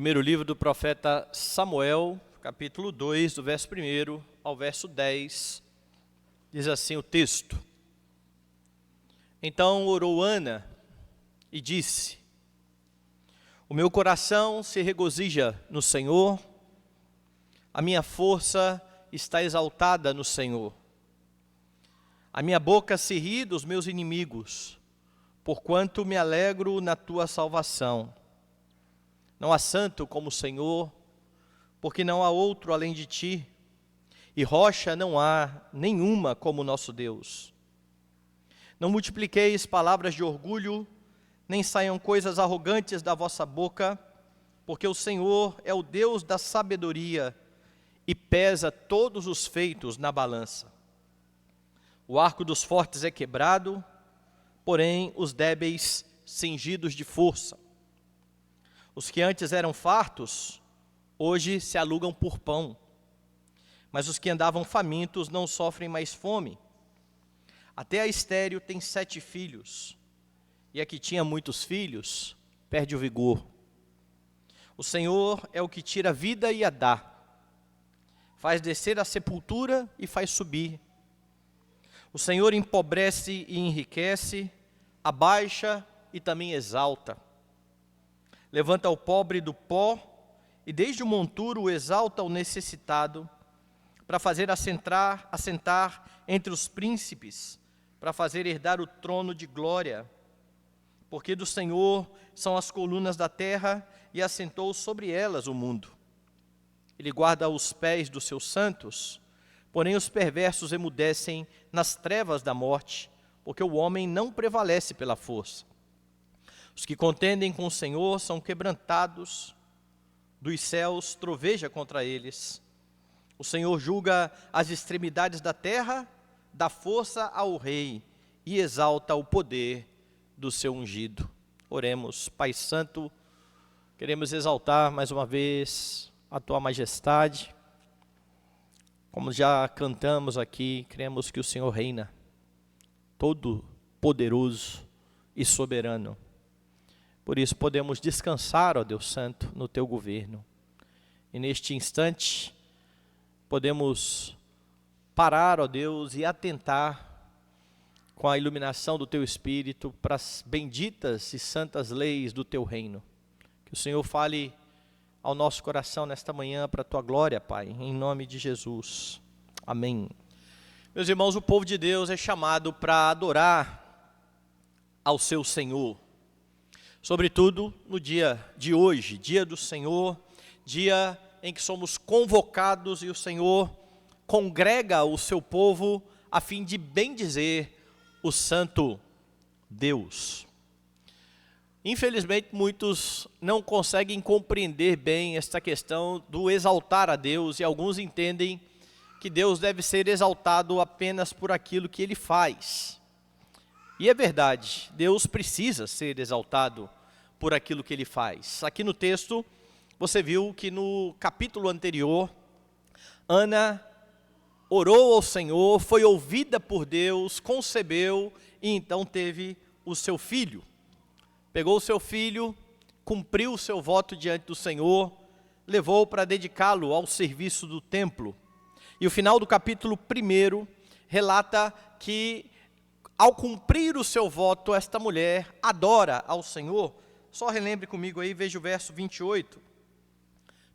Primeiro livro do profeta Samuel, capítulo 2, do verso 1 ao verso 10, diz assim o texto. Então orou Ana e disse: O meu coração se regozija no Senhor, a minha força está exaltada no Senhor. A minha boca se ri dos meus inimigos, porquanto me alegro na tua salvação. Não há santo como o Senhor, porque não há outro além de ti, e rocha não há nenhuma como o nosso Deus. Não multipliqueis palavras de orgulho, nem saiam coisas arrogantes da vossa boca, porque o Senhor é o Deus da sabedoria e pesa todos os feitos na balança. O arco dos fortes é quebrado, porém os débeis cingidos de força. Os que antes eram fartos, hoje se alugam por pão, mas os que andavam famintos não sofrem mais fome. Até a estéril tem 7 filhos, e a que tinha muitos filhos perde o vigor. O Senhor é o que tira a vida e a dá, faz descer a sepultura e faz subir. O Senhor empobrece e enriquece, abaixa e também exalta. Levanta o pobre do pó e desde o monturo o exalta o necessitado, para fazer assentar entre os príncipes, para fazer herdar o trono de glória. Porque do Senhor são as colunas da terra e assentou sobre elas o mundo. Ele guarda os pés dos seus santos, porém os perversos emudecem nas trevas da morte, porque o homem não prevalece pela força. Os que contendem com o Senhor são quebrantados, dos céus troveja contra eles. O Senhor julga as extremidades da terra, dá força ao rei e exalta o poder do seu ungido. Oremos. Pai Santo, queremos exaltar mais uma vez a Tua majestade. Como já cantamos aqui, cremos que o Senhor reina, todo poderoso e soberano. Por isso podemos descansar, ó Deus Santo, no Teu governo. E neste instante, podemos parar, ó Deus, e atentar com a iluminação do Teu Espírito para as benditas e santas leis do Teu reino. Que o Senhor fale ao nosso coração nesta manhã para a Tua glória, Pai, em nome de Jesus. Amém. Meus irmãos, o povo de Deus é chamado para adorar ao seu Senhor. Sobretudo no dia de hoje, dia do Senhor, dia em que somos convocados e o Senhor congrega o seu povo a fim de bendizer o santo Deus. Infelizmente, muitos não conseguem compreender bem esta questão do exaltar a Deus, e alguns entendem que Deus deve ser exaltado apenas por aquilo que Ele faz. E é verdade, Deus precisa ser exaltado por aquilo que Ele faz. Aqui no texto, você viu que no capítulo anterior, Ana orou ao Senhor, foi ouvida por Deus, concebeu e então teve o seu filho. Pegou o seu filho, cumpriu o seu voto diante do Senhor, levou para dedicá-lo ao serviço do templo. E o final do capítulo 1 relata que, ao cumprir o seu voto, esta mulher adora ao Senhor. Só relembre comigo aí, veja o verso 28.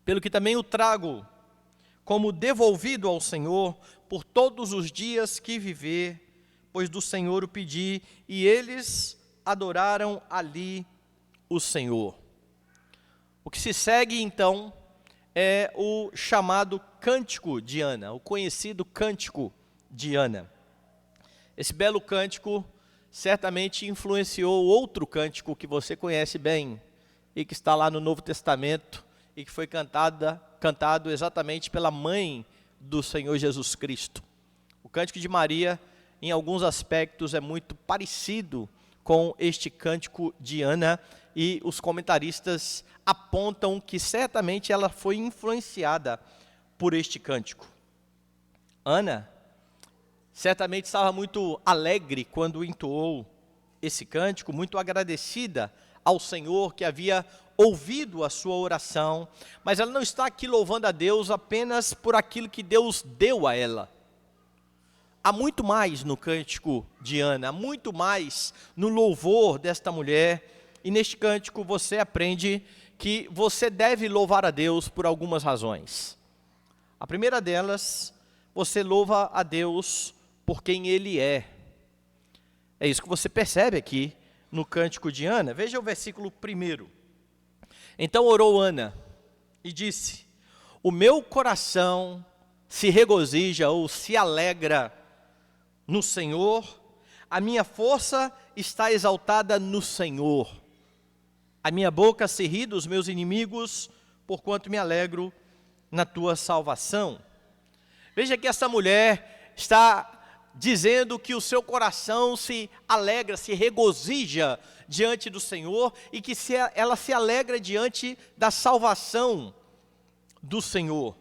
Pelo que também o trago como devolvido ao Senhor por todos os dias que viver, pois do Senhor o pedi, e eles adoraram ali o Senhor. O que se segue então é o chamado Cântico de Ana, o conhecido Cântico de Ana. Esse belo cântico certamente influenciou outro cântico que você conhece bem e que está lá no Novo Testamento e que foi cantado exatamente pela mãe do Senhor Jesus Cristo. O Cântico de Maria, em alguns aspectos, é muito parecido com este Cântico de Ana, e os comentaristas apontam que certamente ela foi influenciada por este cântico. Ana certamente estava muito alegre quando entoou esse cântico, muito agradecida ao Senhor que havia ouvido a sua oração, mas ela não está aqui louvando a Deus apenas por aquilo que Deus deu a ela. Há muito mais no cântico de Ana, há muito mais no louvor desta mulher, e neste cântico você aprende que você deve louvar a Deus por algumas razões. A primeira delas, você louva a Deus por quem Ele é. É isso que você percebe aqui no cântico de Ana. Veja o versículo 1. Então orou Ana e disse: o meu coração se regozija ou se alegra no Senhor, a minha força está exaltada no Senhor. A minha boca se ri dos meus inimigos, porquanto me alegro na tua salvação. Veja que essa mulher está dizendo que o seu coração se alegra, se regozija diante do Senhor e que ela se alegra diante da salvação do Senhor.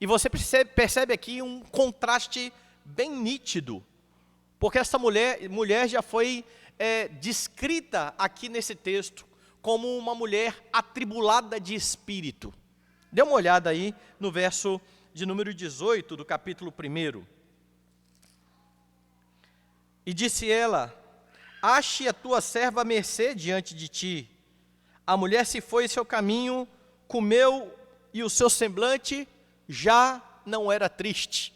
E você percebe aqui um contraste bem nítido, porque essa mulher já foi descrita aqui nesse texto como uma mulher atribulada de espírito. Dê uma olhada aí no verso de número 18 do capítulo 1. E disse ela: ache a tua serva à mercê diante de ti. A mulher se foi em seu caminho, comeu, e o seu semblante já não era triste.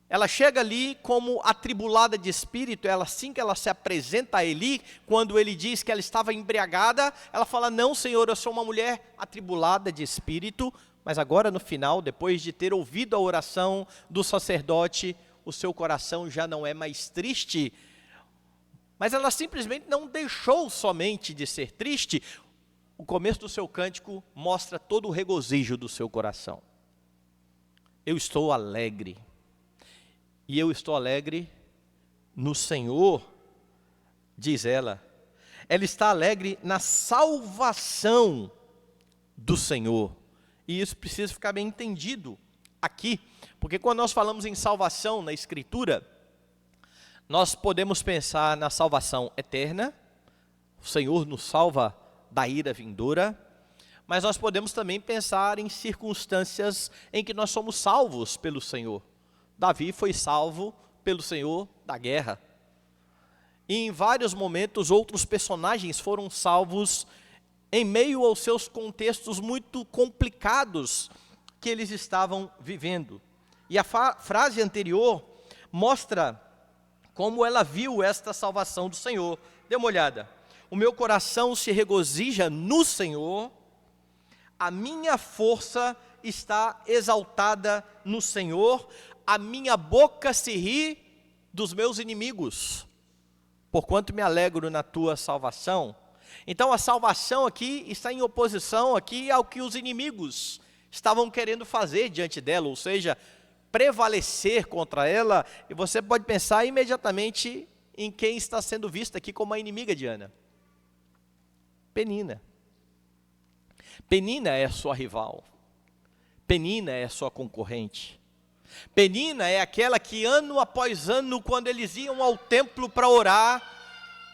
Ela chega ali como atribulada de espírito. Assim que ela se apresenta a Eli, quando ele diz que ela estava embriagada, ela fala: não, Senhor, eu sou uma mulher atribulada de espírito. Mas agora no final, depois de ter ouvido a oração do sacerdote, o seu coração já não é mais triste. Mas ela simplesmente não deixou somente de ser triste. O começo do seu cântico mostra todo o regozijo do seu coração. Eu estou alegre. E eu estou alegre no Senhor, diz ela. Ela está alegre na salvação do Senhor. E isso precisa ficar bem entendido aqui. Porque quando nós falamos em salvação na Escritura, nós podemos pensar na salvação eterna. O Senhor nos salva da ira vindoura. Mas nós podemos também pensar em circunstâncias em que nós somos salvos pelo Senhor. Davi foi salvo pelo Senhor da guerra. E em vários momentos outros personagens foram salvos em meio aos seus contextos muito complicados que eles estavam vivendo. E a frase anterior mostra como ela viu esta salvação do Senhor. Dê uma olhada. O meu coração se regozija no Senhor, a minha força está exaltada no Senhor, a minha boca se ri dos meus inimigos, porquanto me alegro na tua salvação. Então a salvação aqui está em oposição aqui ao que os inimigos estavam querendo fazer diante dela, ou seja, prevalecer contra ela. E você pode pensar imediatamente em quem está sendo vista aqui como a inimiga de Ana. Penina. Penina é a sua rival. Penina é a sua concorrente. Penina é aquela que ano após ano, quando eles iam ao templo para orar,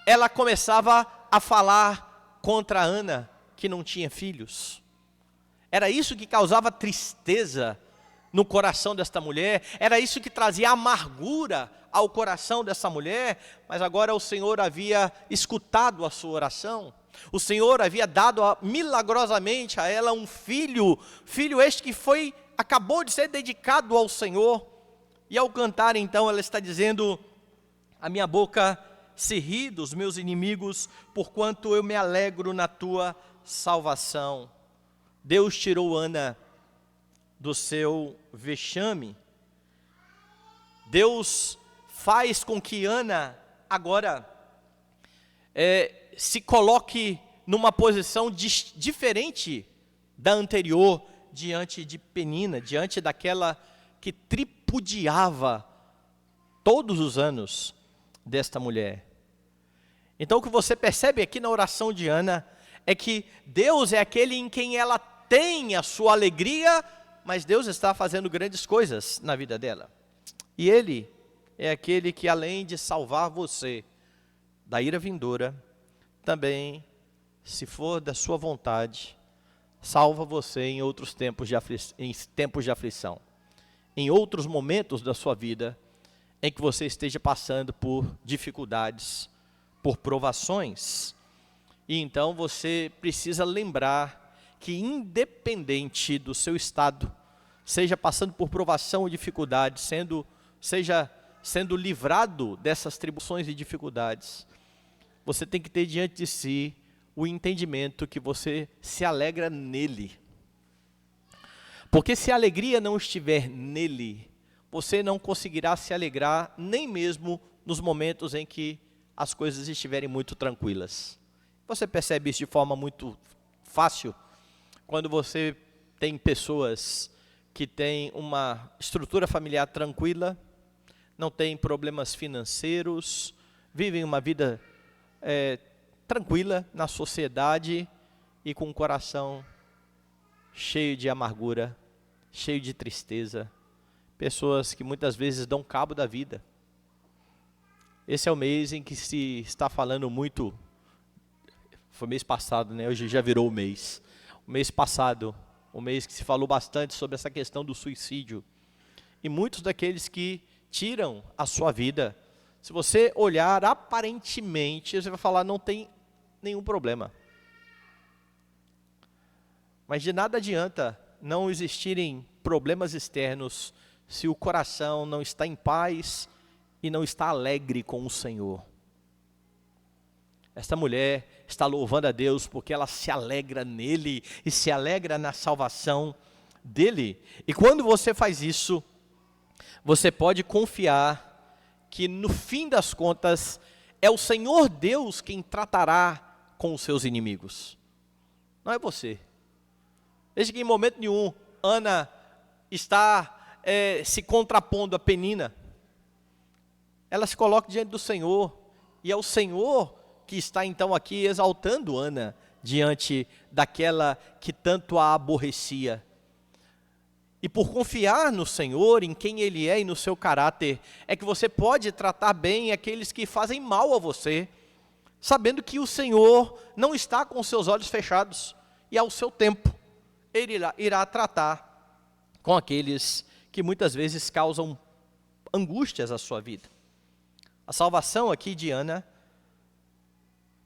ela começava a falar contra Ana, que não tinha filhos. Era isso que causava tristeza no coração desta mulher, era isso que trazia amargura ao coração dessa mulher. Mas agora o Senhor havia escutado a sua oração, o Senhor havia dado milagrosamente a ela um filho este que acabou de ser dedicado ao Senhor. E ao cantar então ela está dizendo: a minha boca se ri dos meus inimigos, porquanto eu me alegro na tua salvação. Deus tirou Ana do seu vexame. Deus faz com que Ana agora se coloque numa posição diferente da anterior, diante de Penina, diante daquela que tripudiava todos os anos desta mulher. Então o que você percebe aqui na oração de Ana é que Deus é aquele em quem ela tem a sua alegria, mas Deus está fazendo grandes coisas na vida dela. E Ele é aquele que, além de salvar você da ira vindoura, também se for da sua vontade, salva você em outros tempos em tempos de aflição, em outros momentos da sua vida, em que você esteja passando por dificuldades, por provações. E então você precisa lembrar que, independente do seu estado, seja passando por provação ou dificuldade, seja sendo livrado dessas tribulações e dificuldades, você tem que ter diante de si o entendimento que você se alegra nele. Porque se a alegria não estiver nele, você não conseguirá se alegrar nem mesmo nos momentos em que as coisas estiverem muito tranquilas. Você percebe isso de forma muito fácil quando você tem pessoas que têm uma estrutura familiar tranquila, não têm problemas financeiros, vivem uma vida tranquila na sociedade e com o coração cheio de amargura, cheio de tristeza. Pessoas que muitas vezes dão cabo da vida. Esse é o mês em que se está falando muito, foi mês passado, né? Hoje já virou o mês. O mês passado, o mês que se falou bastante sobre essa questão do suicídio. E muitos daqueles que tiram a sua vida, se você olhar aparentemente, você vai falar, não tem nenhum problema. Mas de nada adianta não existirem problemas externos se o coração não está em paz e não está alegre com o Senhor. Esta mulher está louvando a Deus porque ela se alegra nele e se alegra na salvação dele. E quando você faz isso, você pode confiar que no fim das contas é o Senhor Deus quem tratará com os seus inimigos. Não é você. Veja que em momento nenhum Ana está se contrapondo a Penina. Ela se coloca diante do Senhor, e é o Senhor que está então aqui exaltando Ana diante daquela que tanto a aborrecia. E por confiar no Senhor, em quem Ele é e no seu caráter, é que você pode tratar bem aqueles que fazem mal a você, sabendo que o Senhor não está com os seus olhos fechados, e ao seu tempo Ele irá tratar com aqueles que muitas vezes causam angústias à sua vida. A salvação aqui de Ana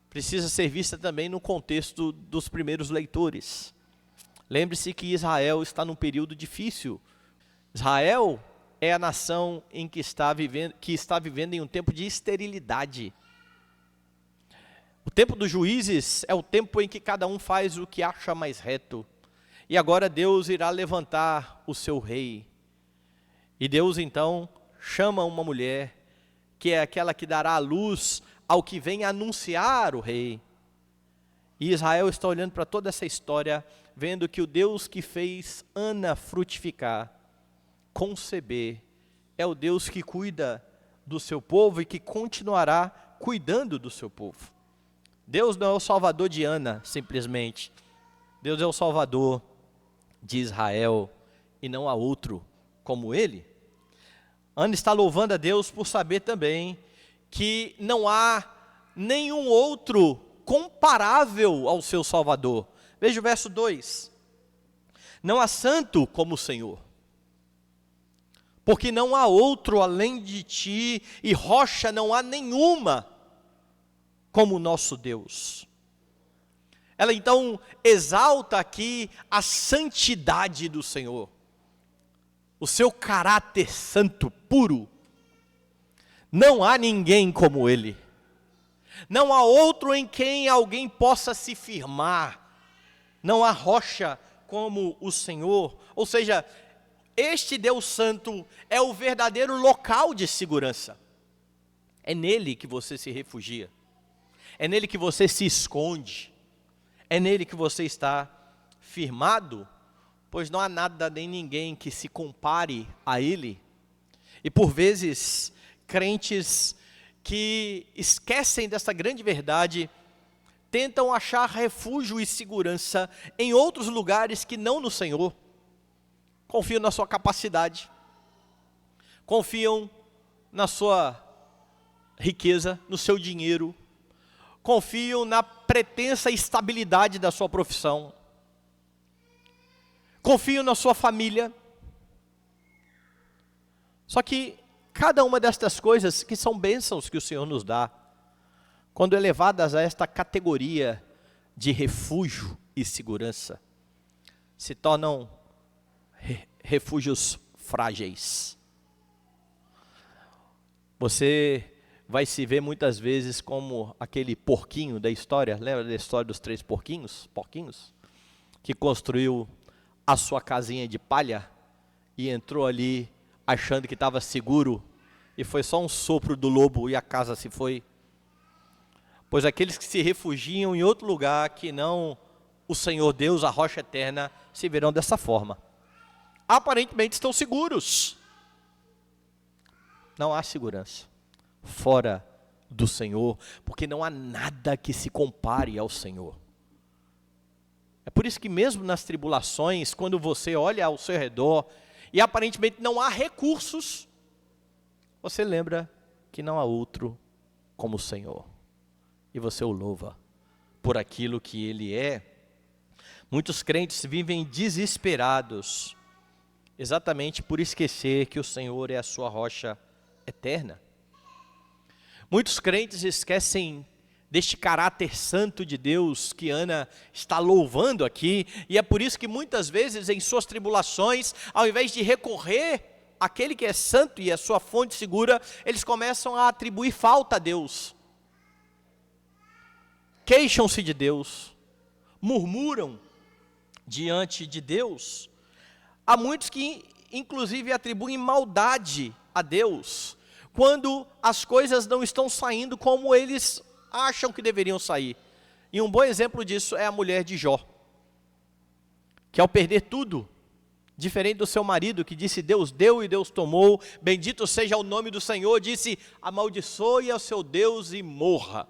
precisa ser vista também no contexto dos primeiros leitores. Lembre-se que Israel está num período difícil. Israel é a nação que está vivendo em um tempo de esterilidade. O tempo dos juízes é o tempo em que cada um faz o que acha mais reto. E agora Deus irá levantar o seu rei. E Deus então chama uma mulher, que é aquela que dará a luz ao que vem anunciar o rei. E Israel está olhando para toda essa história, vendo que o Deus que fez Ana frutificar, conceber, é o Deus que cuida do seu povo e que continuará cuidando do seu povo. Deus não é o salvador de Ana, simplesmente. Deus é o salvador de Israel, e não há outro como ele. Ana está louvando a Deus por saber também que não há nenhum outro comparável ao seu Salvador. Veja o verso 2. Não há santo como o Senhor, porque não há outro além de ti, e rocha não há nenhuma como o nosso Deus. Ela então exalta aqui a santidade do Senhor, o seu caráter santo, puro. Não há ninguém como Ele. Não há outro em quem alguém possa se firmar. Não há rocha como o Senhor. Ou seja, este Deus Santo é o verdadeiro local de segurança. É nele que você se refugia. É nele que você se esconde. É nele que você está firmado, pois não há nada nem ninguém que se compare a Ele. E por vezes, crentes que esquecem dessa grande verdade, tentam achar refúgio e segurança em outros lugares que não no Senhor. Confiam na sua capacidade, confiam na sua riqueza, no seu dinheiro, confiam na pretensa estabilidade da sua profissão. Confiam na sua família. Só que cada uma destas coisas, que são bênçãos que o Senhor nos dá, quando elevadas a esta categoria de refúgio e segurança, se tornam refúgios frágeis. Você vai se ver muitas vezes como aquele porquinho da história, lembra da história dos 3 porquinhos, que construiu a sua casinha de palha e entrou ali achando que estava seguro, e foi só um sopro do lobo e a casa se foi. Pois aqueles que se refugiam em outro lugar que não o Senhor Deus, a rocha eterna, se verão dessa forma. Aparentemente estão seguros. Não há segurança fora do Senhor, porque não há nada que se compare ao Senhor. É por isso que mesmo nas tribulações, quando você olha ao seu redor e aparentemente não há recursos, você lembra que não há outro como o Senhor. E você o louva por aquilo que Ele é. Muitos crentes vivem desesperados, exatamente por esquecer que o Senhor é a sua rocha eterna. Muitos crentes esquecem deste caráter santo de Deus que Ana está louvando aqui, e é por isso que muitas vezes em suas tribulações, ao invés de recorrer àquele que é santo e é sua fonte segura, eles começam a atribuir falta a Deus. Queixam-se de Deus, murmuram diante de Deus. Há muitos que inclusive atribuem maldade a Deus, quando as coisas não estão saindo como eles acham que deveriam sair. E um bom exemplo disso é a mulher de Jó, que ao perder tudo, diferente do seu marido que disse Deus deu e Deus tomou, bendito seja o nome do Senhor, disse amaldiçoe ao seu Deus e morra.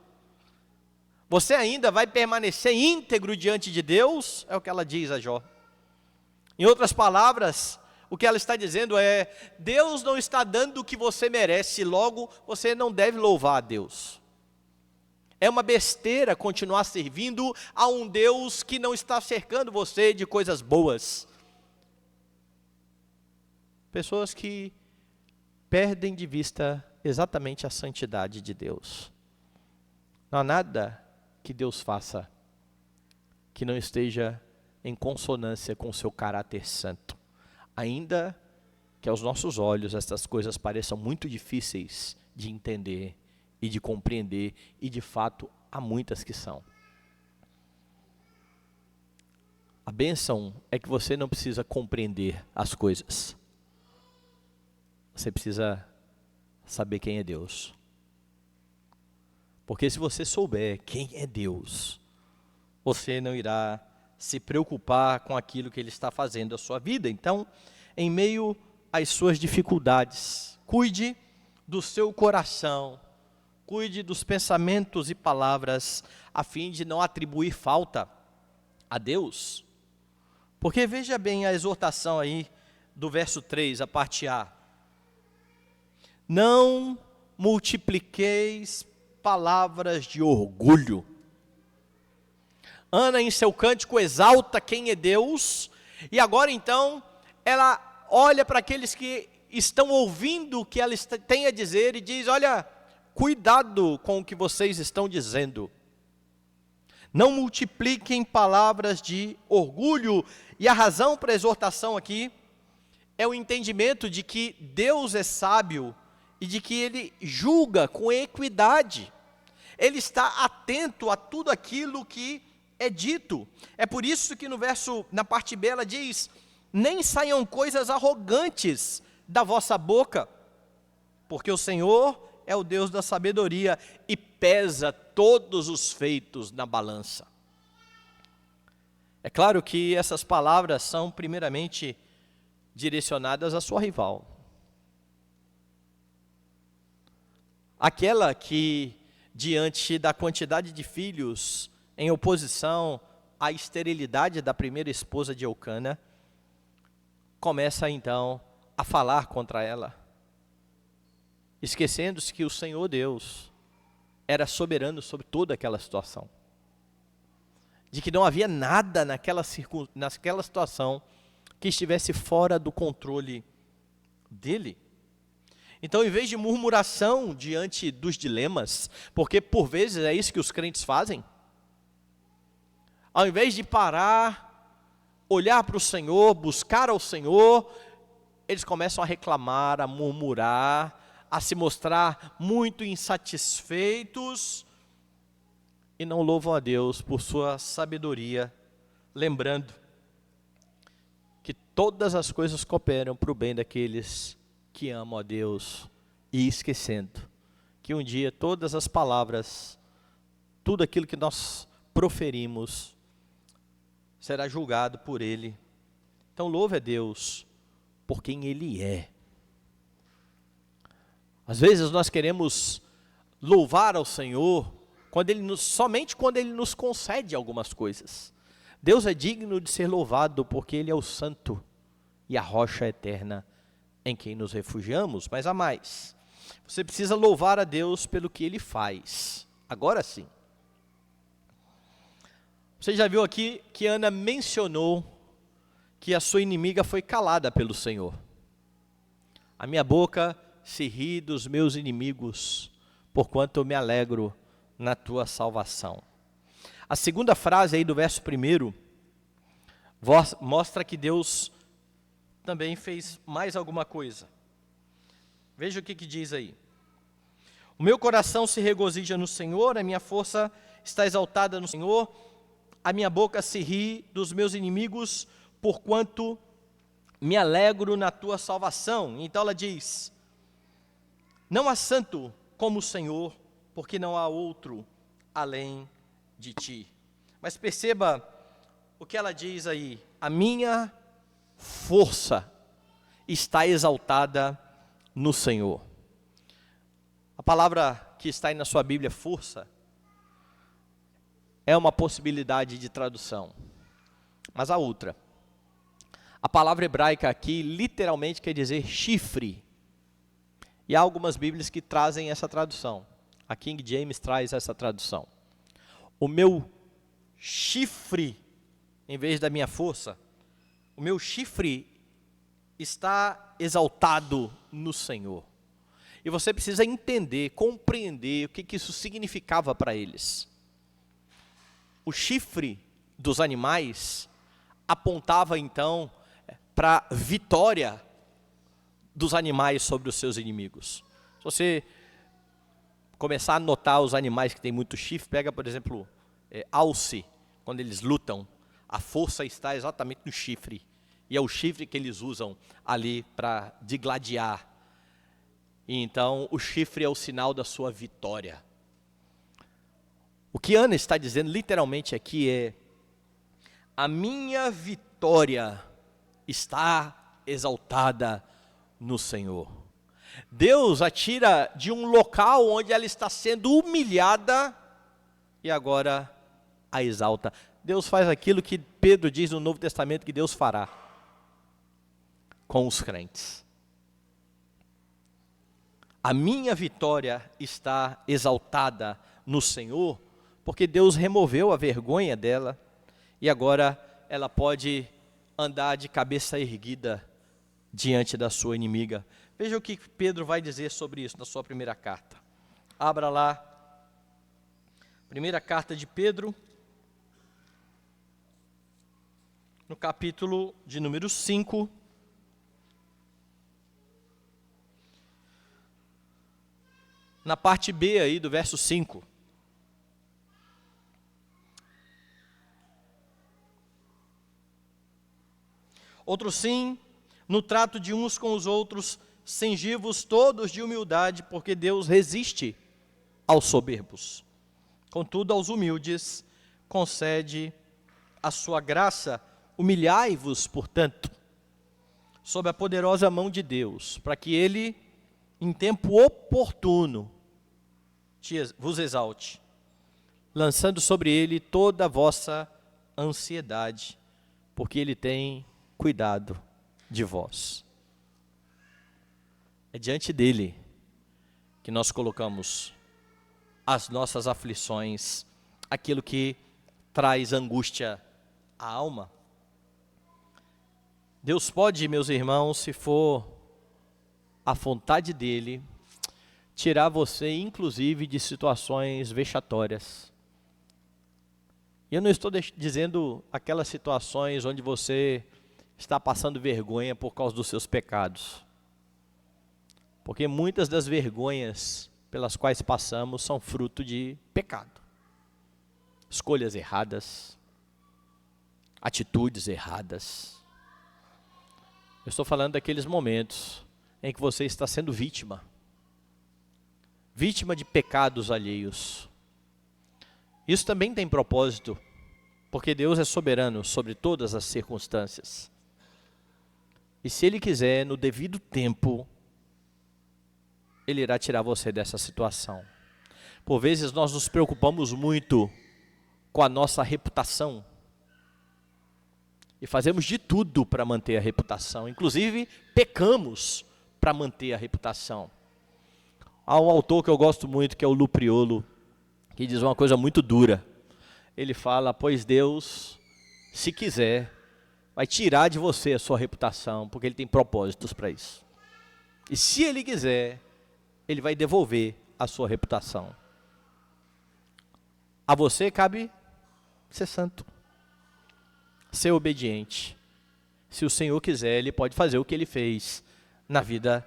Você ainda vai permanecer íntegro diante de Deus? É o que ela diz a Jó. Em outras palavras, o que ela está dizendo é, Deus não está dando o que você merece, logo você não deve louvar a Deus. É uma besteira continuar servindo a um Deus que não está cercando você de coisas boas. Pessoas que perdem de vista exatamente a santidade de Deus. Não há nada que Deus faça que não esteja em consonância com o seu caráter santo. Ainda que aos nossos olhos estas coisas pareçam muito difíceis de entender e de compreender, e de fato há muitas que são. A bênção é que você não precisa compreender as coisas. Você precisa saber quem é Deus. Porque se você souber quem é Deus, você não irá se preocupar com aquilo que Ele está fazendo na sua vida. Então, em meio às suas dificuldades, cuide do seu coração, cuide dos pensamentos e palavras, a fim de não atribuir falta a Deus. Porque veja bem a exortação aí do verso 3, a parte A. Não multipliqueis palavras de orgulho. Ana, em seu cântico, exalta quem é Deus, e agora então, ela olha para aqueles que estão ouvindo o que ela tem a dizer e diz, olha, cuidado com o que vocês estão dizendo. Não multipliquem palavras de orgulho. E a razão para a exortação aqui é o entendimento de que Deus é sábio e de que Ele julga com equidade. Ele está atento a tudo aquilo que é dito. É por isso que na parte B ela diz, nem saiam coisas arrogantes da vossa boca, porque o Senhor é o Deus da sabedoria e pesa todos os feitos na balança. É claro que essas palavras são primeiramente direcionadas à sua rival. Aquela que, diante da quantidade de filhos, em oposição à esterilidade da primeira esposa de Eucana, começa então a falar contra ela, esquecendo-se que o Senhor Deus era soberano sobre toda aquela situação. de que não havia nada naquela situação que estivesse fora do controle dele. Então, em vez de murmuração diante dos dilemas, porque por vezes é isso que os crentes fazem, ao invés de parar, olhar para o Senhor, buscar ao Senhor, eles começam a reclamar, a murmurar, a se mostrar muito insatisfeitos e não louvam a Deus por sua sabedoria, lembrando que todas as coisas cooperam para o bem daqueles que amam a Deus, e esquecendo que um dia todas as palavras, tudo aquilo que nós proferimos, será julgado por Ele. Então louve a Deus por quem Ele é. Às vezes nós queremos louvar ao Senhor somente quando Ele nos concede algumas coisas. Deus é digno de ser louvado porque Ele é o santo e a rocha eterna em quem nos refugiamos. Mas há mais. Você precisa louvar a Deus pelo que Ele faz. Agora sim. Você já viu aqui que Ana mencionou que a sua inimiga foi calada pelo Senhor. A minha boca se ri dos meus inimigos, porquanto eu me alegro na tua salvação. A segunda frase aí do verso 1 mostra que Deus também fez mais alguma coisa. Veja o que diz aí. O meu coração se regozija no Senhor, a minha força está exaltada no Senhor, a minha boca se ri dos meus inimigos, porquanto me alegro na tua salvação. Então ela diz, não há santo como o Senhor, porque não há outro além de ti. Mas perceba o que ela diz aí, a minha força está exaltada no Senhor. A palavra que está aí na sua Bíblia, força, é uma possibilidade de tradução. Mas a outra, a palavra hebraica aqui literalmente quer dizer chifre. E há algumas Bíblias que trazem essa tradução. A King James traz essa tradução. O meu chifre, em vez da minha força, o meu chifre está exaltado no Senhor. E você precisa entender, compreender o que isso significava para eles. O chifre dos animais apontava então para a vitória dos animais sobre os seus inimigos. Se você começar a notar os animais que têm muito chifre, pega por exemplo, alce, quando eles lutam, a força está exatamente no chifre. E é o chifre que eles usam ali para digladiar. E então o chifre é o sinal da sua vitória. O que Ana está dizendo literalmente aqui é, a minha vitória está exaltada no Senhor. Deus a tira de um local onde ela está sendo humilhada e agora a exalta. Deus faz aquilo que Pedro diz no Novo Testamento que Deus fará com os crentes. A minha vitória está exaltada no Senhor, porque Deus removeu a vergonha dela e agora ela pode andar de cabeça erguida diante da sua inimiga. Veja o que Pedro vai dizer sobre isso na sua primeira carta. Abra lá, primeira carta de Pedro, no capítulo de número 5. Na parte B aí do verso 5. Outro sim, no trato de uns com os outros, cingivos todos de humildade, porque Deus resiste aos soberbos. Contudo, aos humildes concede a sua graça. Humilhai-vos, portanto, sob a poderosa mão de Deus, para que Ele, em tempo oportuno, vos exalte, lançando sobre Ele toda a vossa ansiedade, porque Ele tem cuidado de vós. É diante dele que nós colocamos as nossas aflições, aquilo que traz angústia à alma. Deus pode, meus irmãos, se for a vontade dele, tirar você, inclusive, de situações vexatórias. E eu não estou dizendo aquelas situações onde você está passando vergonha por causa dos seus pecados. Porque muitas das vergonhas pelas quais passamos são fruto de pecado. Escolhas erradas, atitudes erradas. Eu estou falando daqueles momentos em que você está sendo vítima de pecados alheios. Isso também tem propósito, porque Deus é soberano sobre todas as circunstâncias. E se Ele quiser, no devido tempo, Ele irá tirar você dessa situação. Por vezes nós nos preocupamos muito com a nossa reputação e fazemos de tudo para manter a reputação, inclusive pecamos para manter a reputação. Há um autor que eu gosto muito, que é o Lu Priolo, que diz uma coisa muito dura. Ele fala: pois Deus, se quiser, vai tirar de você a sua reputação, porque Ele tem propósitos para isso. E se Ele quiser, Ele vai devolver a sua reputação. A você cabe ser santo, ser obediente. Se o Senhor quiser, Ele pode fazer o que Ele fez na vida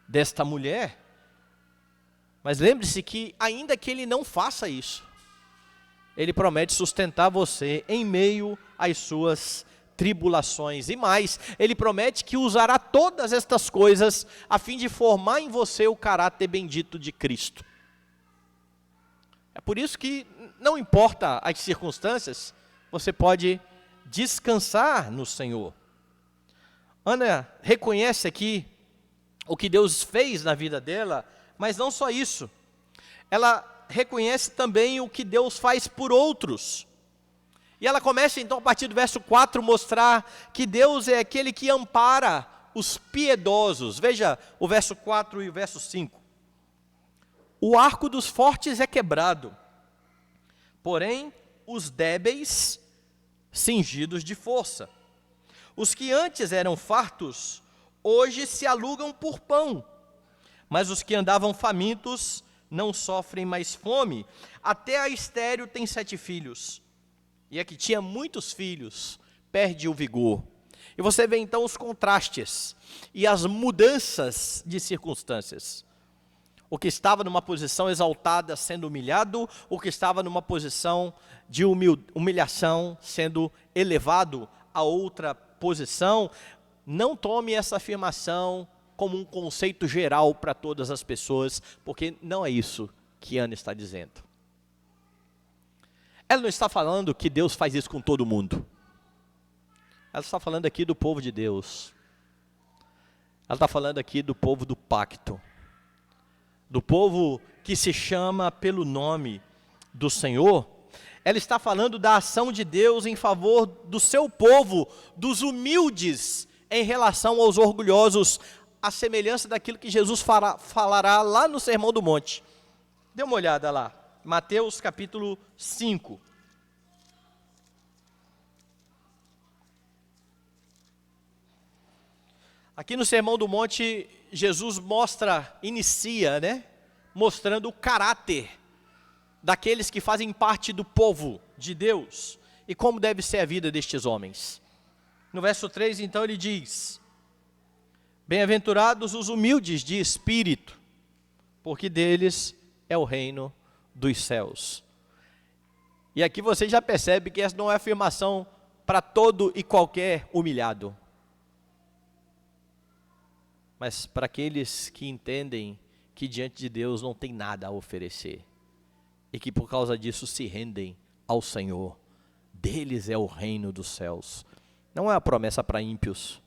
desta mulher. Mas lembre-se que, ainda que Ele não faça isso, Ele promete sustentar você em meio às suas tribulações. E mais, Ele promete que usará todas estas coisas a fim de formar em você o caráter bendito de Cristo. É por isso que, não importa as circunstâncias, você pode descansar no Senhor. Ana reconhece aqui o que Deus fez na vida dela, mas não só isso. Ela reconhece também o que Deus faz por outros. E ela começa então a partir do verso 4 mostrar que Deus é aquele que ampara os piedosos. Veja o verso 4 e o verso 5. O arco dos fortes é quebrado, porém os débeis cingidos de força. Os que antes eram fartos, hoje se alugam por pão, mas os que andavam famintos não sofrem mais fome. Até a estéril tem 7 filhos, e a que tinha muitos filhos perde o vigor. E você vê então os contrastes e as mudanças de circunstâncias. O que estava numa posição exaltada sendo humilhado, o que estava numa posição de humilhação sendo elevado a outra posição. Não tome essa afirmação como um conceito geral para todas as pessoas, porque não é isso que Ana está dizendo. Ela não está falando que Deus faz isso com todo mundo. Ela está falando aqui do povo de Deus. Ela está falando aqui do povo do pacto. Do povo que se chama pelo nome do Senhor. Ela está falando da ação de Deus em favor do seu povo, dos humildes, em relação aos orgulhosos, a semelhança daquilo que Jesus falará lá no Sermão do Monte. Dê uma olhada lá, Mateus capítulo 5. Aqui no Sermão do Monte, Jesus inicia, mostrando o caráter daqueles que fazem parte do povo de Deus e como deve ser a vida destes homens. No verso 3, então, ele diz: bem-aventurados os humildes de espírito, porque deles é o reino dos céus. E aqui você já percebe que essa não é afirmação para todo e qualquer humilhado, mas para aqueles que entendem que diante de Deus não tem nada a oferecer, e que por causa disso se rendem ao Senhor. Deles é o reino dos céus. Não é uma promessa para ímpios,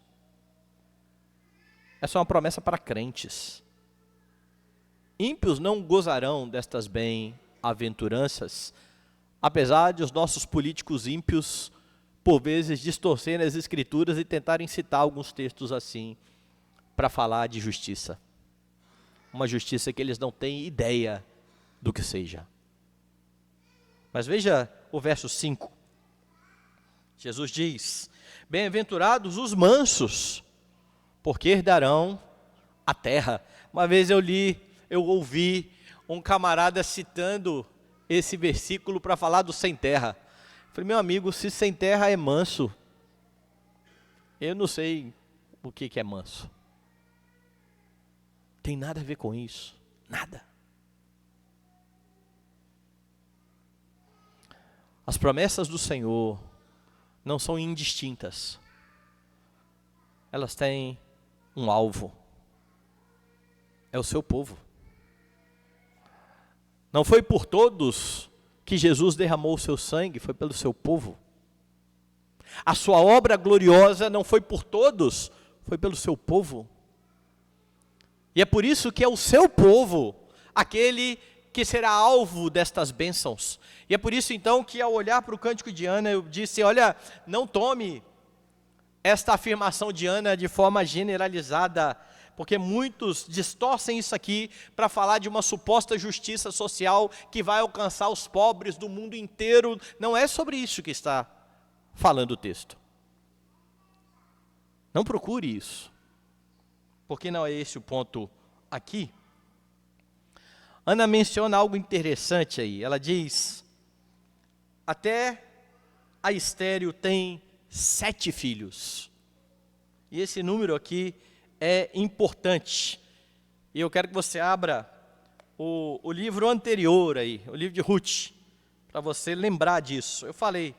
essa é uma promessa para crentes. Ímpios não gozarão destas bem-aventuranças, apesar de os nossos políticos ímpios, por vezes, distorcerem as escrituras e tentarem citar alguns textos assim, para falar de justiça. Uma justiça que eles não têm ideia do que seja. Mas veja o verso 5. Jesus diz: bem-aventurados os mansos, porque herdarão a terra. Uma vez eu ouvi um camarada citando esse versículo para falar do sem terra. Falei, meu amigo, se sem terra é manso, eu não sei o que é manso. Tem nada a ver com isso, nada. As promessas do Senhor não são indistintas. Elas têm um alvo. É o seu povo. Não foi por todos que Jesus derramou o seu sangue, foi pelo seu povo. A sua obra gloriosa não foi por todos, foi pelo seu povo. E é por isso que é o seu povo, aquele que será alvo destas bênçãos. E é por isso então que ao olhar para o cântico de Ana, eu disse, olha, não tome esta afirmação de Ana de forma generalizada, porque muitos distorcem isso aqui para falar de uma suposta justiça social que vai alcançar os pobres do mundo inteiro. Não é sobre isso que está falando o texto. Não procure isso, porque não é esse o ponto aqui. Ana menciona algo interessante aí. Ela diz, até a estéril tem 7 filhos. E esse número aqui é importante. E eu quero que você abra o livro anterior aí, o livro de Ruth, para você lembrar disso. Eu falei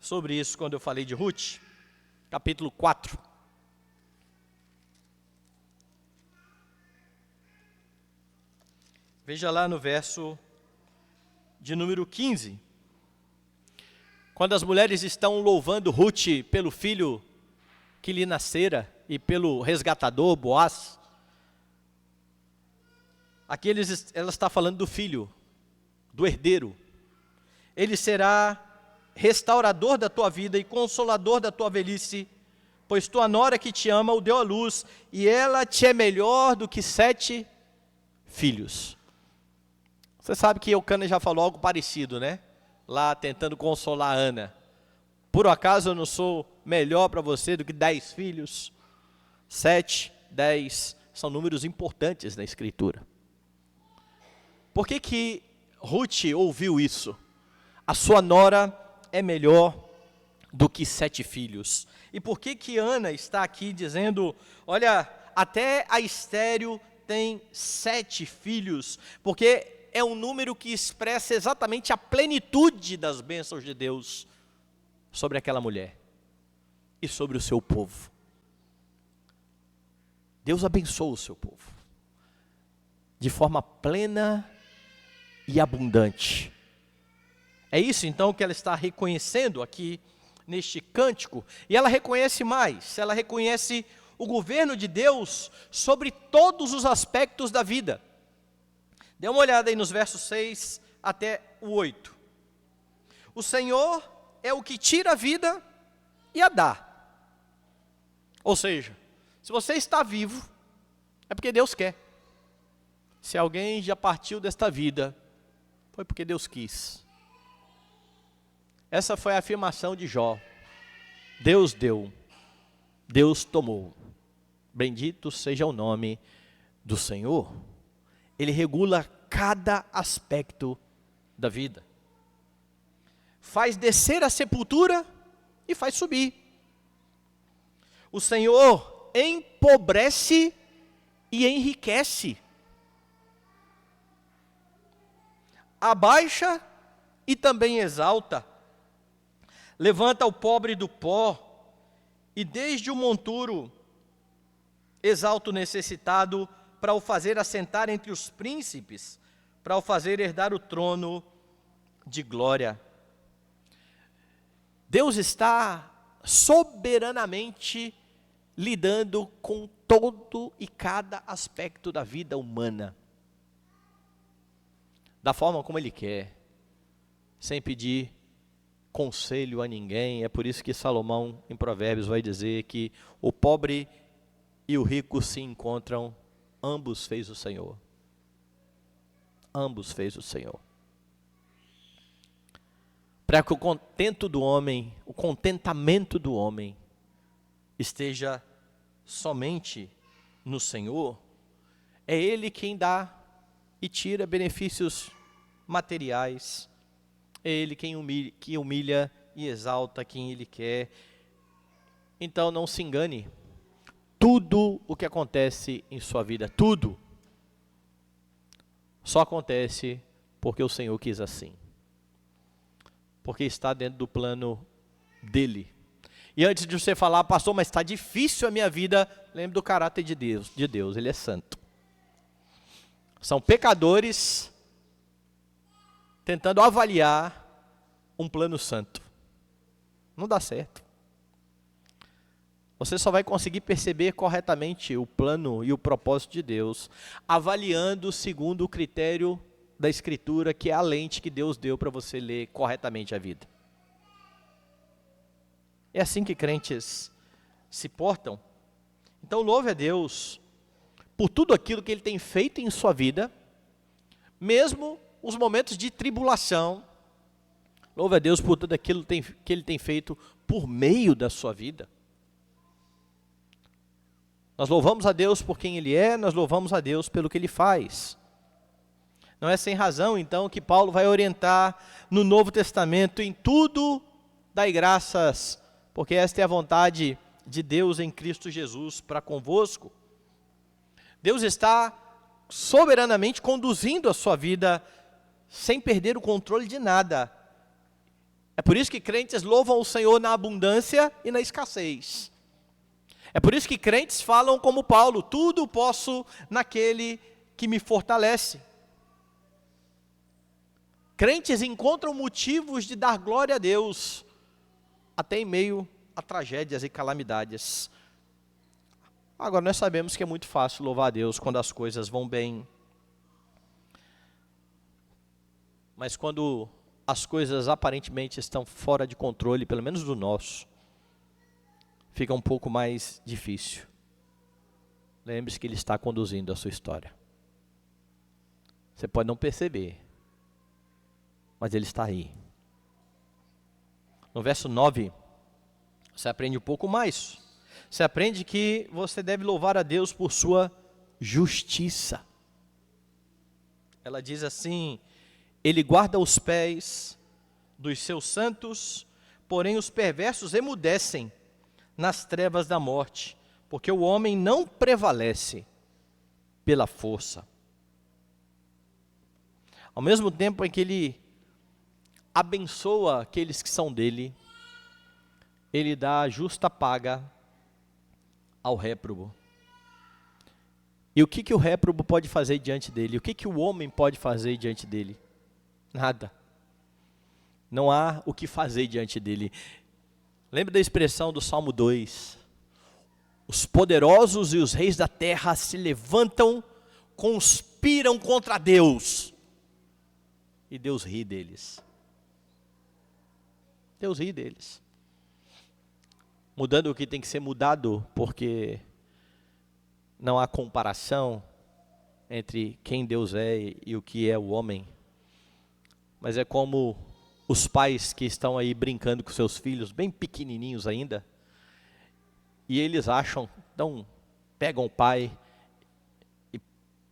sobre isso quando eu falei de Ruth, capítulo 4. Veja lá no verso de número 15. Quando as mulheres estão louvando Ruth pelo filho que lhe nascera e pelo resgatador, Boaz, aqui ela está falando do filho, do herdeiro. Ele será restaurador da tua vida e consolador da tua velhice, pois tua nora que te ama o deu à luz, e ela te é melhor do que 7 filhos. Você sabe que Eucana já falou algo parecido, né? Lá tentando consolar a Ana. Por acaso eu não sou melhor para você do que 10 filhos? 7, 10 são números importantes na Escritura. Por que Ruth ouviu isso? A sua nora é melhor do que 7 filhos. E por que Ana está aqui dizendo, olha, até a estéril tem 7 filhos? Porque é um número que expressa exatamente a plenitude das bênçãos de Deus sobre aquela mulher e sobre o seu povo. Deus abençoa o seu povo de forma plena e abundante. É isso então que ela está reconhecendo aqui neste cântico. E ela reconhece mais, ela reconhece o governo de Deus sobre todos os aspectos da vida. Dê uma olhada aí nos versos 6 até o 8. O Senhor é o que tira a vida e a dá. Ou seja, se você está vivo, é porque Deus quer. Se alguém já partiu desta vida, foi porque Deus quis. Essa foi a afirmação de Jó. Deus deu, Deus tomou. Bendito seja o nome do Senhor. Ele regula cada aspecto da vida. Faz descer a sepultura e faz subir. O Senhor empobrece e enriquece. Abaixa e também exalta. Levanta o pobre do pó e desde o monturo exalta o necessitado, para o fazer assentar entre os príncipes, para o fazer herdar o trono de glória. Deus está soberanamente lidando com todo e cada aspecto da vida humana, da forma como Ele quer, sem pedir conselho a ninguém. É por isso que Salomão, em Provérbios, vai dizer que o pobre e o rico se encontram, ambos fez o Senhor. Ambos fez o Senhor. para que o contento do homem, o contentamento do homem, esteja somente no Senhor, é Ele quem dá e tira benefícios materiais, é Ele quem humilha e exalta quem Ele quer. Então não se engane, tudo o que acontece em sua vida, tudo, só acontece porque o Senhor quis assim, porque está dentro do plano dEle. E antes de você falar, pastor, mas está difícil a minha vida, lembre do caráter de Deus, Ele é santo. São pecadores tentando avaliar um plano santo. Não dá certo. Você só vai conseguir perceber corretamente o plano e o propósito de Deus, avaliando segundo o critério da Escritura, que é a lente que Deus deu para você ler corretamente a vida. É assim que crentes se portam. Então louve a Deus por tudo aquilo que Ele tem feito em sua vida, mesmo os momentos de tribulação. Louve a Deus por tudo aquilo que Ele tem feito por meio da sua vida. Nós louvamos a Deus por quem Ele é, nós louvamos a Deus pelo que Ele faz. Não é sem razão, então, que Paulo vai orientar no Novo Testamento, em tudo dai graças, porque esta é a vontade de Deus em Cristo Jesus para convosco. Deus está soberanamente conduzindo a sua vida, sem perder o controle de nada. É por isso que crentes louvam o Senhor na abundância e na escassez. É por isso que crentes falam como Paulo, tudo posso naquele que me fortalece. Crentes encontram motivos de dar glória a Deus, até em meio a tragédias e calamidades. Agora nós sabemos que é muito fácil louvar a Deus quando as coisas vão bem. Mas quando as coisas aparentemente estão fora de controle, pelo menos do nosso, fica um pouco mais difícil. Lembre-se que Ele está conduzindo a sua história. Você pode não perceber, mas Ele está aí. No verso 9, você aprende um pouco mais. Você aprende que você deve louvar a Deus por sua justiça. Ela diz assim: Ele guarda os pés dos seus santos, porém os perversos emudecem nas trevas da morte, porque o homem não prevalece pela força. Ao mesmo tempo em que Ele abençoa aqueles que são dele, Ele dá a justa paga ao réprobo. E o que o réprobo pode fazer diante dele? O que o homem pode fazer diante dele? Nada. Não há o que fazer diante dele. Lembra da expressão do Salmo 2? Os poderosos e os reis da terra se levantam, conspiram contra Deus. E Deus ri deles. Deus ri deles. Mudando o que tem que ser mudado, porque não há comparação entre quem Deus é e o que é o homem. Mas é como os pais que estão aí brincando com seus filhos, bem pequenininhos ainda, e eles acham, então pegam o pai e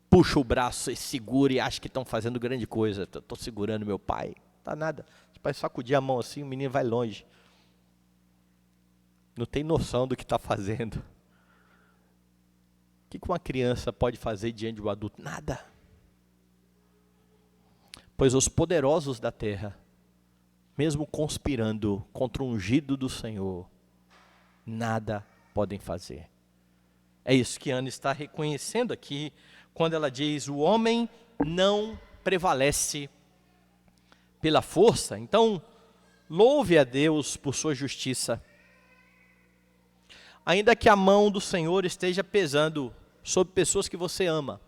puxam o braço e seguram e acham que estão fazendo grande coisa. Estou segurando meu pai. Tá nada. Os pais sacudir a mão assim, o menino vai longe. Não tem noção do que está fazendo. O que uma criança pode fazer diante de um adulto? Nada. Pois os poderosos da terra, mesmo conspirando contra o ungido do Senhor, nada podem fazer. É isso que Ana está reconhecendo aqui, quando ela diz, o homem não prevalece pela força. Então, louve a Deus por sua justiça. Ainda que a mão do Senhor esteja pesando sobre pessoas que você ama.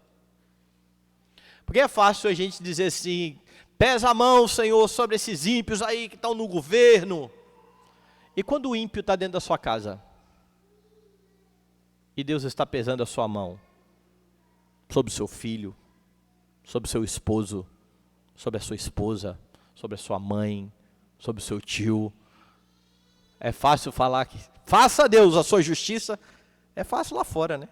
Porque é fácil a gente dizer assim, pesa a mão, Senhor, sobre esses ímpios aí que estão no governo. E quando o ímpio está dentro da sua casa? E Deus está pesando a sua mão sobre o seu filho, sobre o seu esposo, sobre a sua esposa, sobre a sua mãe, sobre o seu tio. É fácil falar que faça a Deus a sua justiça, é fácil lá fora, né?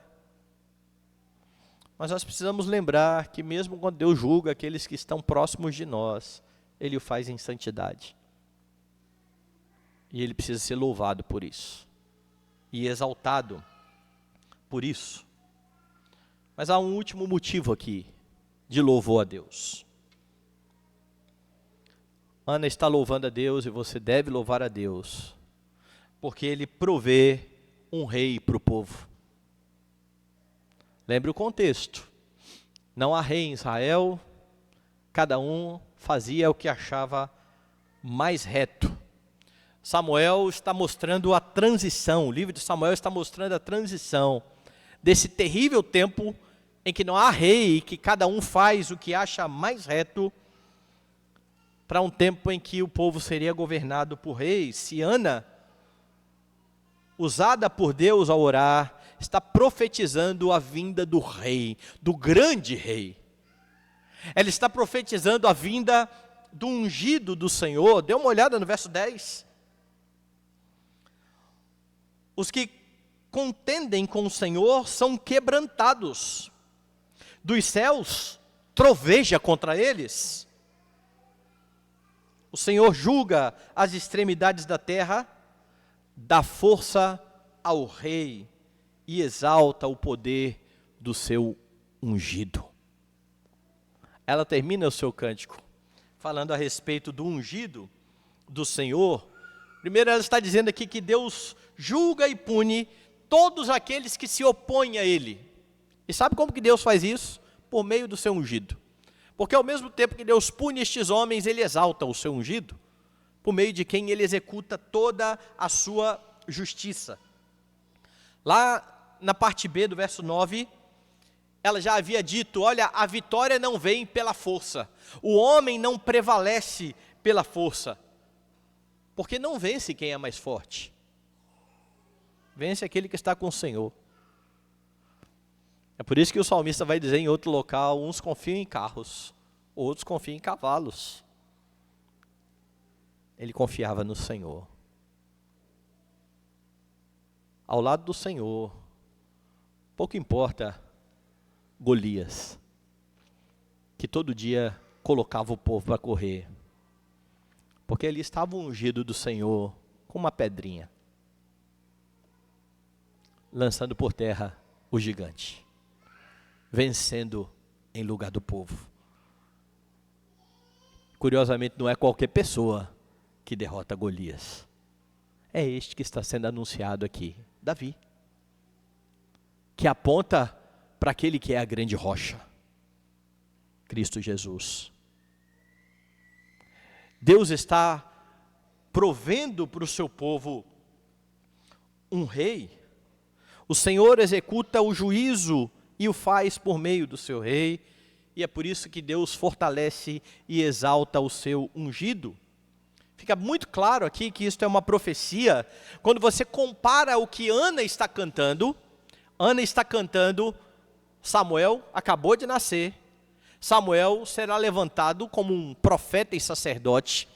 Mas nós precisamos lembrar que mesmo quando Deus julga aqueles que estão próximos de nós, Ele o faz em santidade. E Ele precisa ser louvado por isso. E exaltado por isso. Mas há um último motivo aqui de louvor a Deus. Ana está louvando a Deus e você deve louvar a Deus, porque Ele provê um rei para o povo. Lembre o contexto. Não há rei em Israel, cada um fazia o que achava mais reto. Samuel está mostrando a transição, o livro de Samuel está mostrando a transição desse terrível tempo em que não há rei e que cada um faz o que acha mais reto, para um tempo em que o povo seria governado por reis. Se Ana, usada por Deus ao orar, está profetizando a vinda do rei, do grande rei. Ela está profetizando a vinda do ungido do Senhor. Dê uma olhada no verso 10. Os que contendem com o Senhor são quebrantados. Dos céus troveja contra eles. O Senhor julga as extremidades da terra, dá força ao rei e exalta o poder do seu ungido. Ela termina o seu cântico falando a respeito do ungido do Senhor. Primeiro ela está dizendo aqui que Deus julga e pune todos aqueles que se opõem a Ele. E sabe como que Deus faz isso? Por meio do seu ungido. Porque ao mesmo tempo que Deus pune estes homens, Ele exalta o seu ungido, por meio de quem Ele executa toda a sua justiça. Lá na parte B do verso 9, ela já havia dito, olha, a vitória não vem pela força, o homem não prevalece pela força, porque não vence quem é mais forte, vence aquele que está com o Senhor. É por isso que o salmista vai dizer em outro local, uns confiam em carros, outros confiam em cavalos. Ele confiava no Senhor. Ao lado do Senhor, pouco importa Golias, que todo dia colocava o povo para correr, porque ali estava o ungido do Senhor com uma pedrinha, lançando por terra o gigante, vencendo em lugar do povo. Curiosamente, não é qualquer pessoa que derrota Golias. É este que está sendo anunciado aqui, Davi, que aponta para aquele que é a grande rocha, Cristo Jesus. Deus está provendo para o seu povo um rei. O Senhor executa o juízo e o faz por meio do seu rei, e é por isso que Deus fortalece e exalta o seu ungido. Fica muito claro aqui que isto é uma profecia, quando você compara o que Ana está cantando. Ana está cantando, Samuel acabou de nascer, Samuel será levantado como um profeta e sacerdote,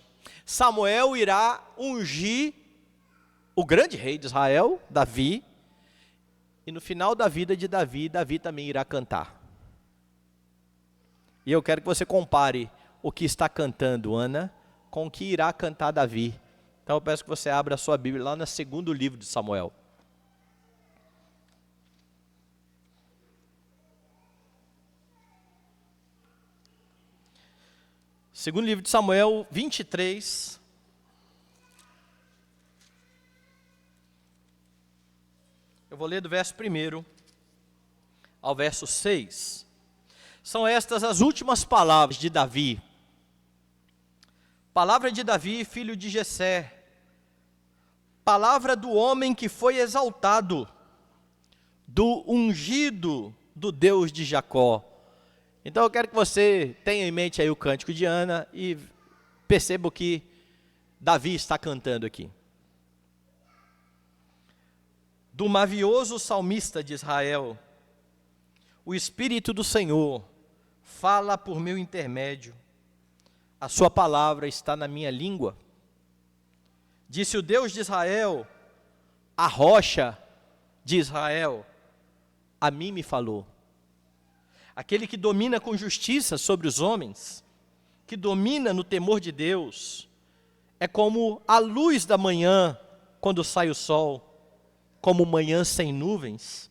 Samuel irá ungir o grande rei de Israel, Davi, e no final da vida de Davi, Davi também irá cantar. E eu quero que você compare o que está cantando Ana com o que irá cantar Davi. Então eu peço que você abra a sua Bíblia lá no segundo livro de Samuel. Segundo livro de Samuel 23. Eu vou ler do verso 1 ao verso 6. São estas as últimas palavras de Davi. Palavra de Davi, filho de Jessé. Palavra do homem que foi exaltado, do ungido do Deus de Jacó. Então eu quero que você tenha em mente aí o cântico de Ana e perceba o que Davi está cantando aqui. Do mavioso salmista de Israel, o Espírito do Senhor fala por meu intermédio, a sua palavra está na minha língua. Disse o Deus de Israel, a rocha de Israel, a mim me falou. Aquele que domina com justiça sobre os homens, que domina no temor de Deus, é como a luz da manhã quando sai o sol, como manhã sem nuvens,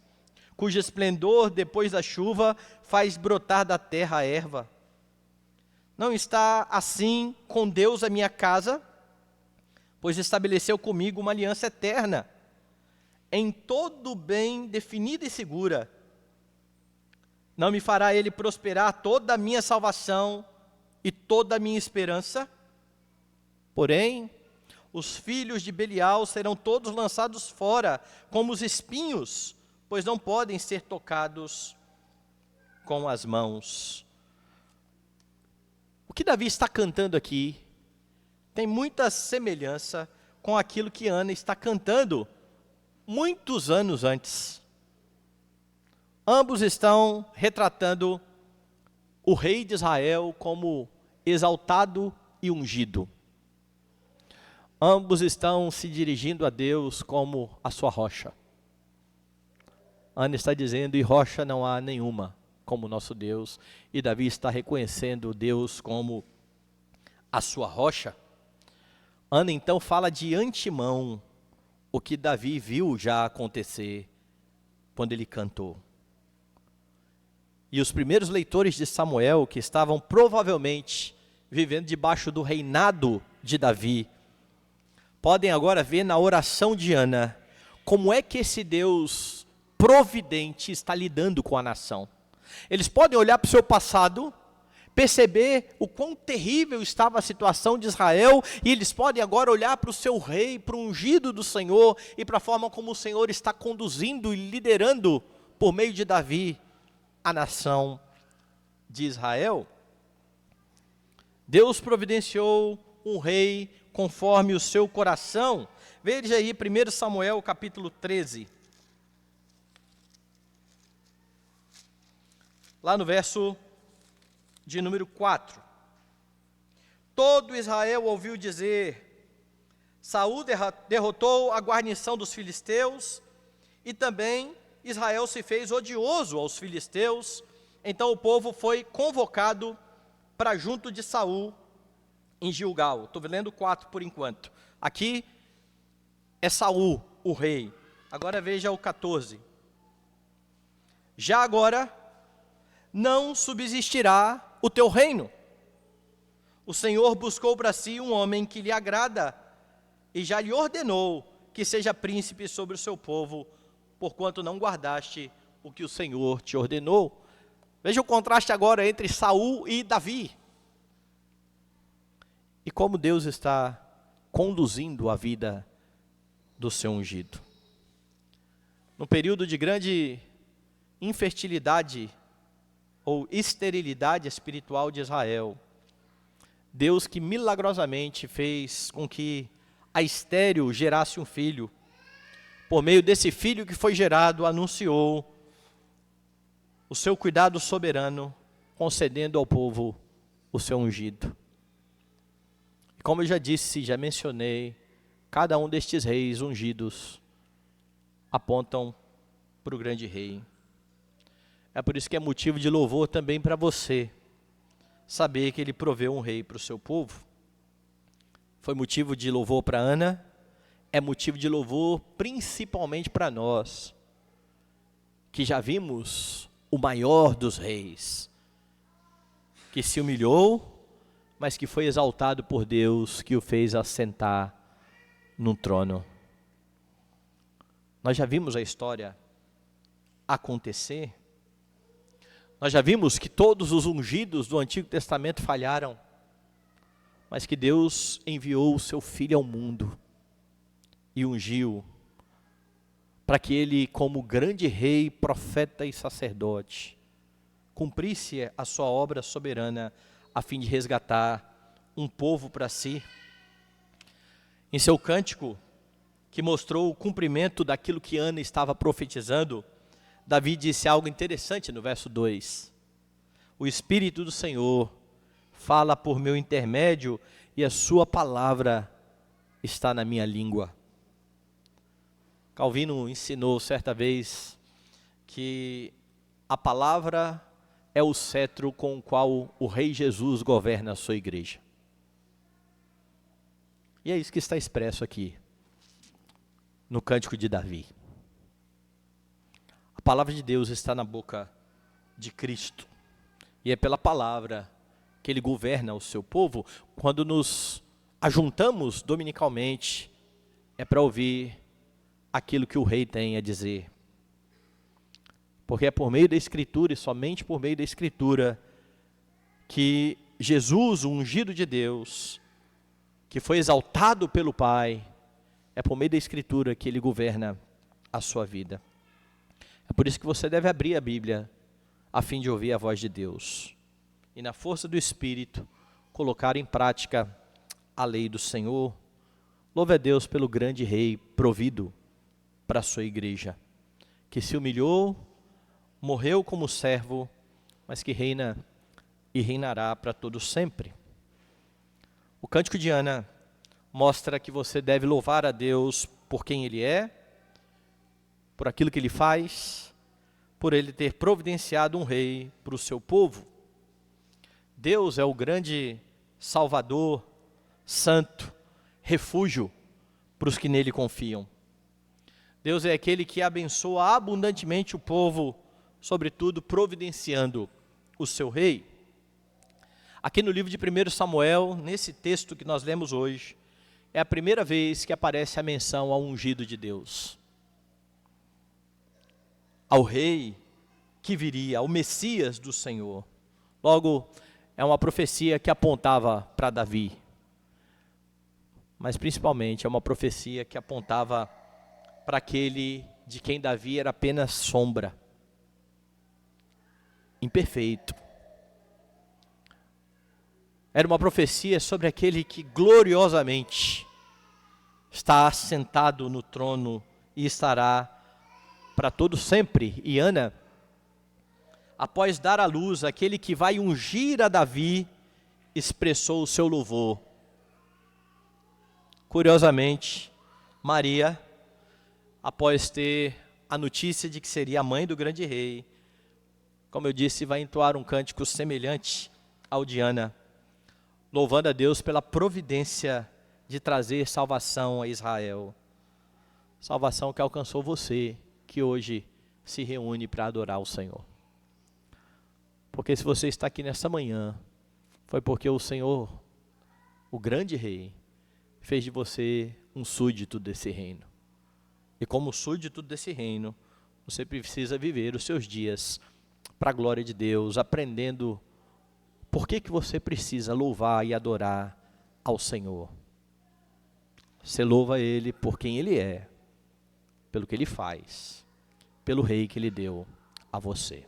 cujo esplendor depois da chuva faz brotar da terra a erva. Não está assim com Deus a minha casa, pois estabeleceu comigo uma aliança eterna, em todo bem definida e segura. Não me fará ele prosperar toda a minha salvação e toda a minha esperança? Porém, os filhos de Belial serão todos lançados fora, como os espinhos, pois não podem ser tocados com as mãos. O que Davi está cantando aqui tem muita semelhança com aquilo que Ana está cantando muitos anos antes. Ambos estão retratando o rei de Israel como exaltado e ungido. Ambos estão se dirigindo a Deus como a sua rocha. Ana está dizendo, e rocha não há nenhuma como nosso Deus. E Davi está reconhecendo Deus como a sua rocha. Ana então fala de antemão o que Davi viu já acontecer quando ele cantou. E os primeiros leitores de Samuel, que estavam provavelmente vivendo debaixo do reinado de Davi, podem agora ver na oração de Ana, como é que esse Deus providente está lidando com a nação. Eles podem olhar para o seu passado, perceber o quão terrível estava a situação de Israel, e eles podem agora olhar para o seu rei, para o ungido do Senhor, e para a forma como o Senhor está conduzindo e liderando, por meio de Davi, a nação de Israel. Deus providenciou um rei conforme o seu coração. Veja aí 1 Samuel capítulo 13. Lá no verso de número 4. Todo Israel ouviu dizer, Saul derrotou a guarnição dos filisteus, e também Israel se fez odioso aos filisteus. Então o povo foi convocado para junto de Saul em Gilgal. Estou lendo 4 por enquanto. Aqui é Saul, o rei. Agora veja o 14. Já agora não subsistirá o teu reino. O Senhor buscou para si um homem que lhe agrada, e já lhe ordenou que seja príncipe sobre o seu povo, porquanto não guardaste o que o Senhor te ordenou. Veja o contraste agora entre Saul e Davi. E como Deus está conduzindo a vida do seu ungido. No período de grande infertilidade ou esterilidade espiritual de Israel, Deus que milagrosamente fez com que a estéril gerasse um filho, por meio desse filho que foi gerado, anunciou o seu cuidado soberano, concedendo ao povo o seu ungido. E como eu já disse, já mencionei, cada um destes reis ungidos apontam para o grande rei. É por isso que é motivo de louvor também para você, saber que ele proveu um rei para o seu povo. Foi motivo de louvor para Ana, é motivo de louvor principalmente para nós, que já vimos o maior dos reis, que se humilhou, mas que foi exaltado por Deus, que o fez assentar num trono. Nós já vimos a história acontecer, nós já vimos que todos os ungidos do Antigo Testamento falharam, mas que Deus enviou o seu Filho ao mundo e ungiu, para que ele, como grande rei, profeta e sacerdote, cumprisse a sua obra soberana, a fim de resgatar um povo para si. Em seu cântico, que mostrou o cumprimento daquilo que Ana estava profetizando, Davi disse algo interessante no verso 2. O Espírito do Senhor fala por meu intermédio, e a sua palavra está na minha língua. Calvino ensinou certa vez que a palavra é o cetro com o qual o Rei Jesus governa a sua igreja. E é isso que está expresso aqui, no Cântico de Davi. A palavra de Deus está na boca de Cristo. E é pela palavra que Ele governa o seu povo. Quando nos ajuntamos dominicalmente, é para ouvir aquilo que o Rei tem a dizer. Porque é por meio da Escritura e somente por meio da Escritura que Jesus, o ungido de Deus, que foi exaltado pelo Pai, é por meio da Escritura que Ele governa a sua vida. É por isso que você deve abrir a Bíblia, a fim de ouvir a voz de Deus. E na força do Espírito, colocar em prática a lei do Senhor. Louve a Deus pelo grande Rei provido para a sua igreja, que se humilhou, morreu como servo, mas que reina e reinará para todo sempre. O Cântico de Ana mostra que você deve louvar a Deus por quem Ele é, por aquilo que Ele faz, por Ele ter providenciado um rei para o seu povo. Deus é o grande Salvador, Santo, refúgio para os que nele confiam. Deus é aquele que abençoa abundantemente o povo, sobretudo providenciando o seu rei. Aqui no livro de 1 Samuel, nesse texto que nós lemos hoje, é a primeira vez que aparece a menção ao ungido de Deus. Ao rei que viria, ao Messias do Senhor. Logo, é uma profecia que apontava para Davi. Mas principalmente é uma profecia que apontava para aquele de quem Davi era apenas sombra, imperfeito. Era uma profecia sobre aquele que gloriosamente está assentado no trono e estará para todo sempre. E Ana, após dar à luz aquele que vai ungir a Davi, expressou o seu louvor. Curiosamente, Maria, após ter a notícia de que seria a mãe do grande rei, como eu disse, vai entoar um cântico semelhante ao de Ana, louvando a Deus pela providência de trazer salvação a Israel. Salvação que alcançou você, que hoje se reúne para adorar o Senhor. Porque se você está aqui nessa manhã, foi porque o Senhor, o grande rei, fez de você um súdito desse reino. E como súdito desse reino, você precisa viver os seus dias para a glória de Deus, aprendendo por que você precisa louvar e adorar ao Senhor. Você louva Ele por quem Ele é, pelo que Ele faz, pelo Rei que Ele deu a você.